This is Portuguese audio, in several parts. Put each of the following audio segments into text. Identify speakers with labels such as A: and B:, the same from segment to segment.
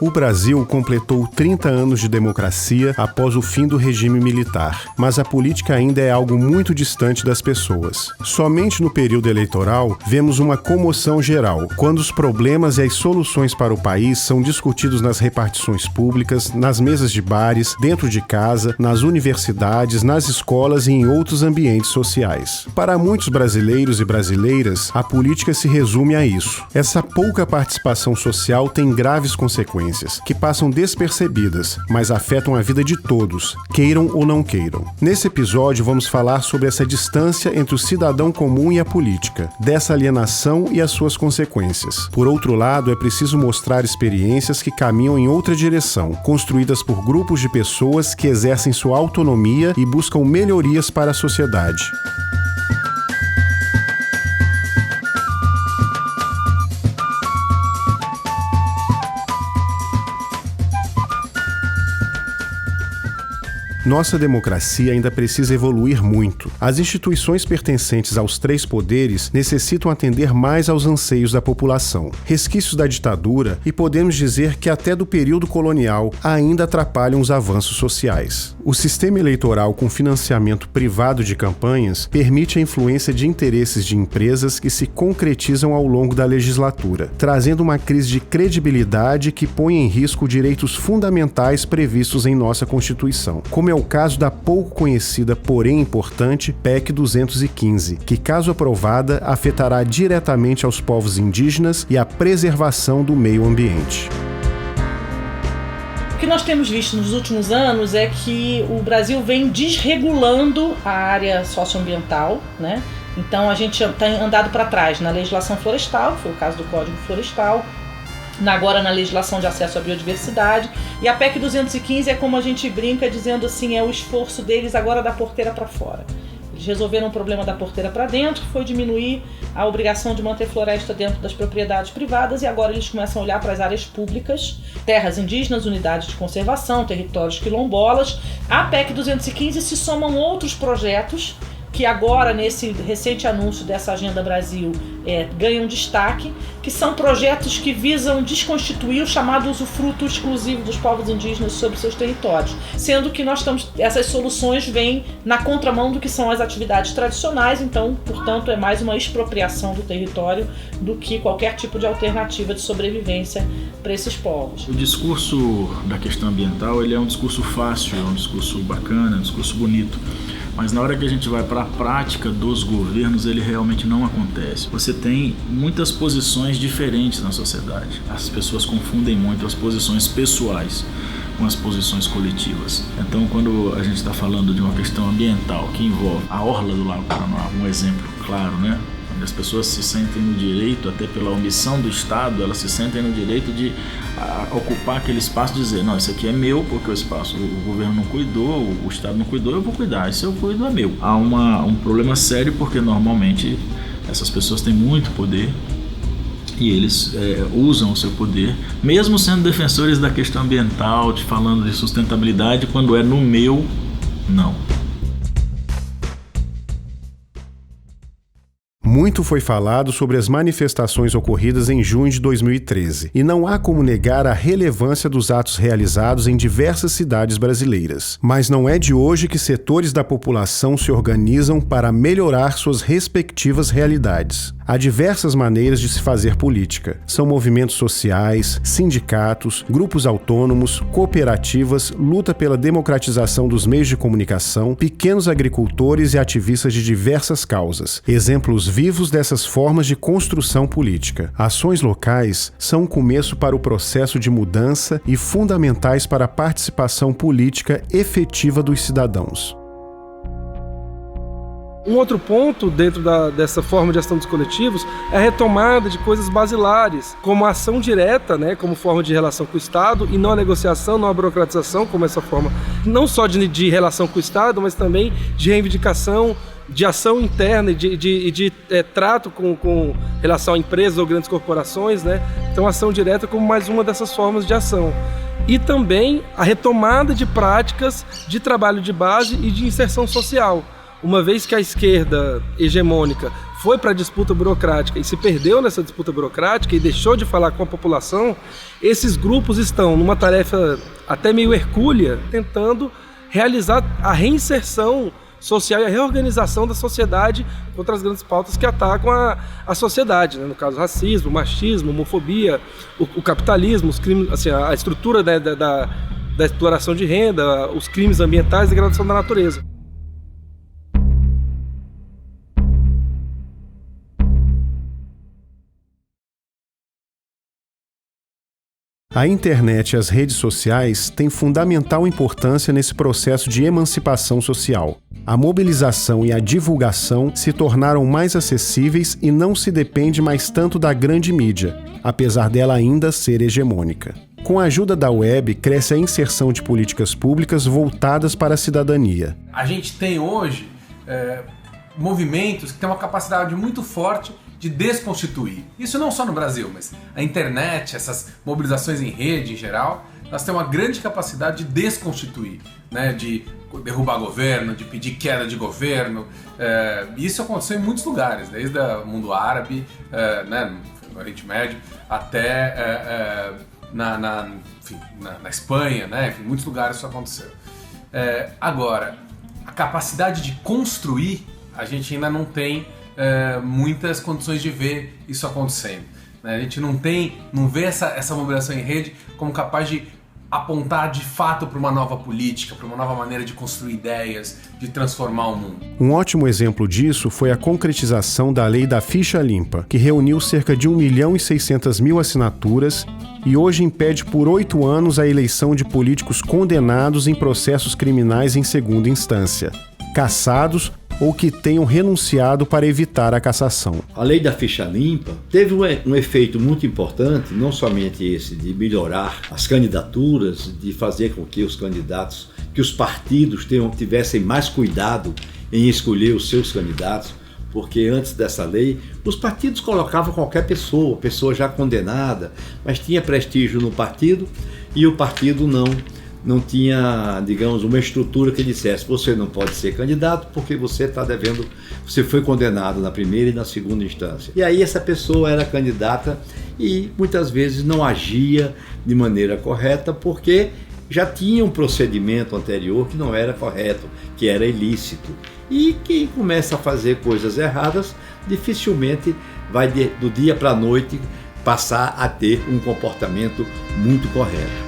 A: O Brasil completou 30 anos de democracia após o fim do regime militar, mas a política ainda é algo muito distante das pessoas. Somente no período eleitoral vemos uma comoção geral, quando os problemas e as soluções para o país são discutidos nas repartições públicas, nas mesas de bares, dentro de casa, nas universidades, nas escolas e em outros ambientes sociais. Para muitos brasileiros e brasileiras, a política se resume a isso. Essa pouca participação social tem graves consequências, que passam despercebidas, mas afetam a vida de todos, queiram ou não queiram. Nesse episódio vamos falar sobre essa distância entre o cidadão comum e a política, dessa alienação e as suas consequências. Por outro lado, é preciso mostrar experiências que caminham em outra direção, construídas por grupos de pessoas que exercem sua autonomia e buscam melhorias para a sociedade. Nossa democracia ainda precisa evoluir muito. As instituições pertencentes aos três poderes necessitam atender mais aos anseios da população. Resquícios da ditadura, e podemos dizer que até do período colonial, ainda atrapalham os avanços sociais. O sistema eleitoral com financiamento privado de campanhas permite a influência de interesses de empresas que se concretizam ao longo da legislatura, trazendo uma crise de credibilidade que põe em risco direitos fundamentais previstos em nossa Constituição, como é o caso da pouco conhecida, porém importante, PEC 215, que, caso aprovada, afetará diretamente aos povos indígenas e a preservação do meio ambiente.
B: O que nós temos visto nos últimos anos é que o Brasil vem desregulando a área socioambiental, né? Então a gente tem andado para trás na legislação florestal, foi o caso do Código Florestal, agora na legislação de acesso à biodiversidade, e a PEC 215 é como a gente brinca dizendo assim, é o esforço deles agora da porteira para fora. Eles resolveram o problema da porteira para dentro, que foi diminuir a obrigação de manter floresta dentro das propriedades privadas, e agora eles começam a olhar para as áreas públicas, terras indígenas, unidades de conservação, territórios quilombolas. A PEC 215 se somam outros projetos que agora, nesse recente anúncio dessa Agenda Brasil, ganham destaque, que são projetos que visam desconstituir o chamado usufruto exclusivo dos povos indígenas sobre seus territórios, sendo que essas soluções vêm na contramão do que são as atividades tradicionais, então, portanto, é mais uma expropriação do território do que qualquer tipo de alternativa de sobrevivência para esses povos.
C: O discurso da questão ambiental, ele é um discurso fácil, é um discurso bacana, é um discurso bonito. Mas na hora que a gente vai para a prática dos governos, ele realmente não acontece. Você tem muitas posições diferentes na sociedade. As pessoas confundem muito as posições pessoais com as posições coletivas. Então, quando a gente está falando de uma questão ambiental que envolve a orla do Lago Paranoá, um exemplo claro, né? Onde as pessoas se sentem no direito, até pela omissão do Estado, elas se sentem no direito de ocupar aquele espaço e dizer, não, isso aqui é meu porque o governo não cuidou, o Estado não cuidou, eu vou cuidar, isso eu cuido é meu. Há um problema sério porque normalmente essas pessoas têm muito poder e eles usam o seu poder, mesmo sendo defensores da questão ambiental, falando de sustentabilidade, quando é no meu, não.
A: Muito foi falado sobre as manifestações ocorridas em junho de 2013, e não há como negar a relevância dos atos realizados em diversas cidades brasileiras. Mas não é de hoje que setores da população se organizam para melhorar suas respectivas realidades. Há diversas maneiras de se fazer política. São movimentos sociais, sindicatos, grupos autônomos, cooperativas, luta pela democratização dos meios de comunicação, pequenos agricultores e ativistas de diversas causas. Exemplos vivos dessas formas de construção política. Ações locais são um começo para o processo de mudança e fundamentais para a participação política efetiva dos cidadãos.
D: Um outro ponto dentro dessa forma de ação dos coletivos é a retomada de coisas basilares, como a ação direta, né, como forma de relação com o Estado, e não a negociação, não a burocratização, como essa forma não só de relação com o Estado, mas também de reivindicação, de ação interna e de trato com relação a empresas ou grandes corporações, né? Então a ação direta como mais uma dessas formas de ação. E também a retomada de práticas de trabalho de base e de inserção social. Uma vez que a esquerda hegemônica foi para a disputa burocrática e se perdeu nessa disputa burocrática e deixou de falar com a população, esses grupos estão numa tarefa até meio hercúlea, tentando realizar a reinserção social e a reorganização da sociedade contra as grandes pautas que atacam a sociedade, né? No caso, racismo, machismo, homofobia, o capitalismo, os crimes, assim, a estrutura da exploração de renda, os crimes ambientais e a degradação da natureza.
A: A internet e as redes sociais têm fundamental importância nesse processo de emancipação social. A mobilização e a divulgação se tornaram mais acessíveis e não se depende mais tanto da grande mídia, apesar dela ainda ser hegemônica. Com a ajuda da web, cresce a inserção de políticas públicas voltadas para a cidadania.
E: A gente tem hoje movimentos que têm uma capacidade muito forte de desconstituir. Isso não só no Brasil, mas a internet, essas mobilizações em rede em geral, elas têm uma grande capacidade de desconstituir, né? De derrubar governo, de pedir queda de governo. Isso aconteceu em muitos lugares, desde o mundo árabe, né? No Oriente Médio, até na Espanha, né? Enfim, em muitos lugares isso aconteceu. Agora, a capacidade de construir, a gente ainda não tem muitas condições de ver isso acontecendo, né? A gente não vê essa mobilização em rede como capaz de apontar de fato para uma nova política, para uma nova maneira de construir ideias, de transformar o mundo.
A: Um ótimo exemplo disso foi a concretização da Lei da Ficha Limpa, que reuniu cerca de 1.600.000 assinaturas e hoje impede por 8 anos a eleição de políticos condenados em processos criminais em segunda instância, cassados ou que tenham renunciado para evitar a cassação.
F: A Lei da Ficha Limpa teve um efeito muito importante, não somente esse de melhorar as candidaturas, de fazer com que os candidatos, que os partidos tivessem mais cuidado em escolher os seus candidatos, porque antes dessa lei, os partidos colocavam qualquer pessoa já condenada, mas tinha prestígio no partido e o partido não tinha, digamos, uma estrutura que dissesse: você não pode ser candidato porque você foi condenado na primeira e na segunda instância. E aí essa pessoa era candidata e muitas vezes não agia de maneira correta porque já tinha um procedimento anterior que não era correto, que era ilícito. E quem começa a fazer coisas erradas dificilmente vai do dia para a noite passar a ter um comportamento muito correto.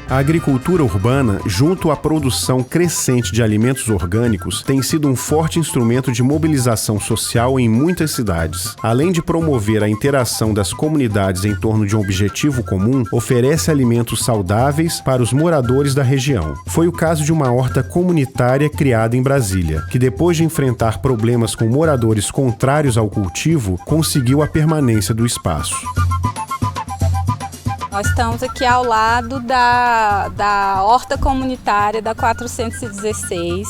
A: A agricultura urbana, junto à produção crescente de alimentos orgânicos, tem sido um forte instrumento de mobilização social em muitas cidades. Além de promover a interação das comunidades em torno de um objetivo comum, oferece alimentos saudáveis para os moradores da região. Foi o caso de uma horta comunitária criada em Brasília, que depois de enfrentar problemas com moradores contrários ao cultivo, conseguiu a permanência do espaço.
G: Nós estamos aqui ao lado da horta comunitária da 416.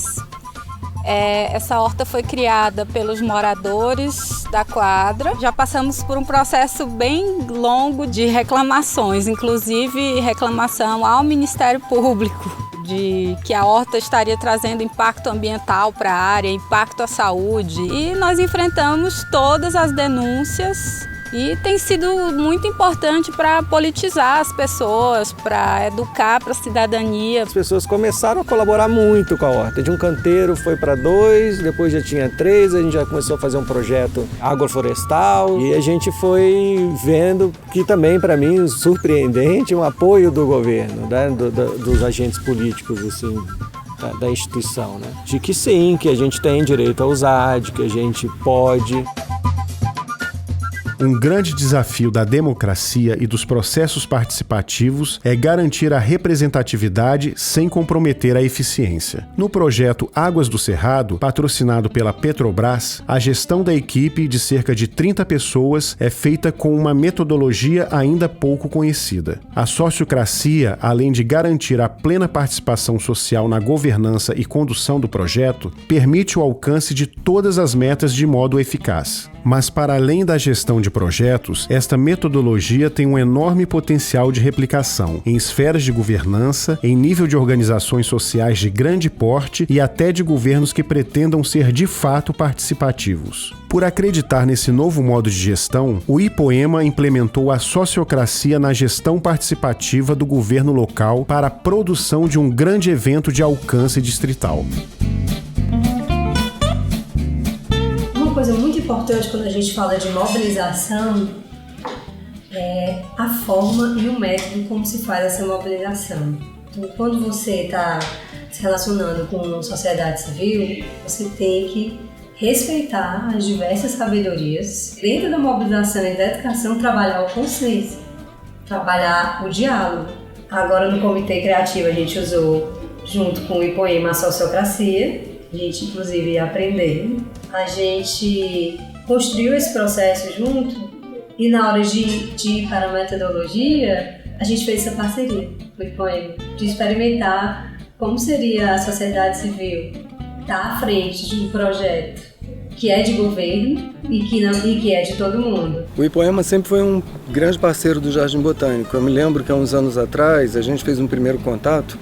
G: Essa horta foi criada pelos moradores da quadra. Já passamos por um processo bem longo de reclamações, inclusive reclamação ao Ministério Público, de que a horta estaria trazendo impacto ambiental para a área, impacto à saúde. E nós enfrentamos todas as denúncias. E tem sido muito importante para politizar as pessoas, para educar para a cidadania.
H: As pessoas começaram a colaborar muito com a horta. De um canteiro foi para 2, depois já tinha 3, a gente já começou a fazer um projeto agroflorestal e a gente foi vendo que também, para mim, surpreendente, um apoio do governo, né, dos agentes políticos, assim, da instituição, né? De que sim, que a gente tem direito a usar, de que a gente pode.
A: Um grande desafio da democracia e dos processos participativos é garantir a representatividade sem comprometer a eficiência. No projeto Águas do Cerrado, patrocinado pela Petrobras, a gestão da equipe de cerca de 30 pessoas é feita com uma metodologia ainda pouco conhecida. A sociocracia, além de garantir a plena participação social na governança e condução do projeto, permite o alcance de todas as metas de modo eficaz. Mas para além da gestão de projetos, esta metodologia tem um enorme potencial de replicação em esferas de governança, em nível de organizações sociais de grande porte e até de governos que pretendam ser de fato participativos. Por acreditar nesse novo modo de gestão, o IPOEMA implementou a sociocracia na gestão participativa do governo local para a produção de um grande evento de alcance distrital.
I: Uma coisa muito importante quando a gente fala de mobilização é a forma e o método como se faz essa mobilização. Então, quando você está se relacionando com a sociedade civil, você tem que respeitar as diversas sabedorias. Dentro da mobilização e da educação, trabalhar o consenso, trabalhar o diálogo. Agora, no Comitê Criativo, a gente usou, junto com o IPOEMA, a sociocracia. A gente, inclusive, ia aprender. A gente construiu esse processo junto e, na hora de ir para a metodologia, a gente fez essa parceria com o IPOEMA, de experimentar como seria a sociedade civil estar à frente de um projeto que é de governo e que é de todo mundo.
H: O IPOEMA sempre foi um grande parceiro do Jardim Botânico. Eu me lembro que há uns anos atrás a gente fez um primeiro contato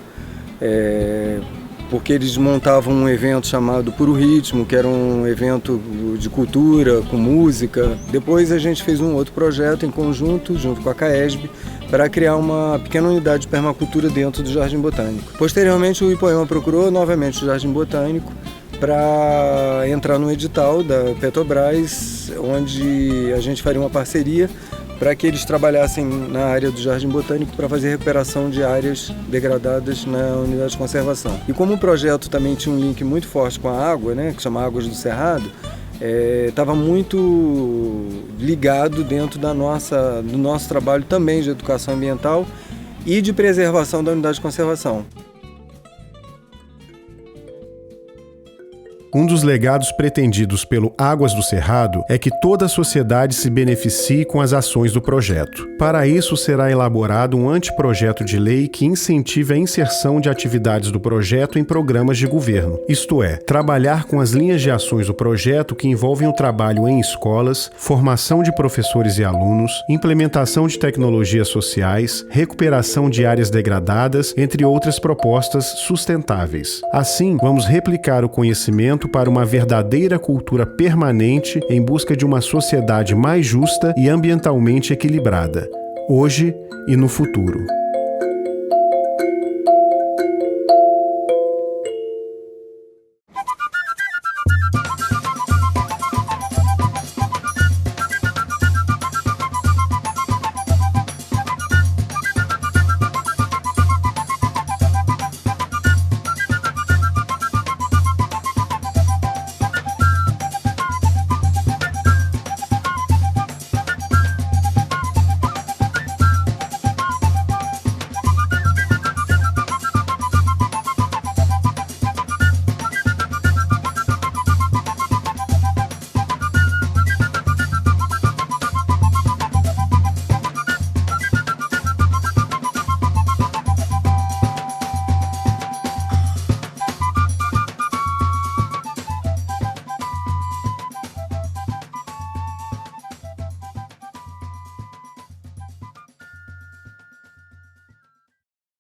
H: porque eles montavam um evento chamado Puro Ritmo, que era um evento de cultura, com música. Depois a gente fez um outro projeto em conjunto, junto com a CAESB, para criar uma pequena unidade de permacultura dentro do Jardim Botânico. Posteriormente, o IPOEMA procurou novamente o Jardim Botânico para entrar no edital da Petrobras, onde a gente faria uma parceria para que eles trabalhassem na área do Jardim Botânico para fazer recuperação de áreas degradadas na unidade de conservação. E como o projeto também tinha um link muito forte com a água, né, que chama Águas do Cerrado, estava muito ligado dentro do nosso trabalho também de educação ambiental e de preservação da unidade de conservação.
A: Um dos legados pretendidos pelo Águas do Cerrado é que toda a sociedade se beneficie com as ações do projeto. Para isso, será elaborado um anteprojeto de lei que incentive a inserção de atividades do projeto em programas de governo, isto é, trabalhar com as linhas de ações do projeto que envolvem o trabalho em escolas, formação de professores e alunos, implementação de tecnologias sociais, recuperação de áreas degradadas, entre outras propostas sustentáveis. Assim, vamos replicar o conhecimento para uma verdadeira cultura permanente em busca de uma sociedade mais justa e ambientalmente equilibrada, hoje e no futuro.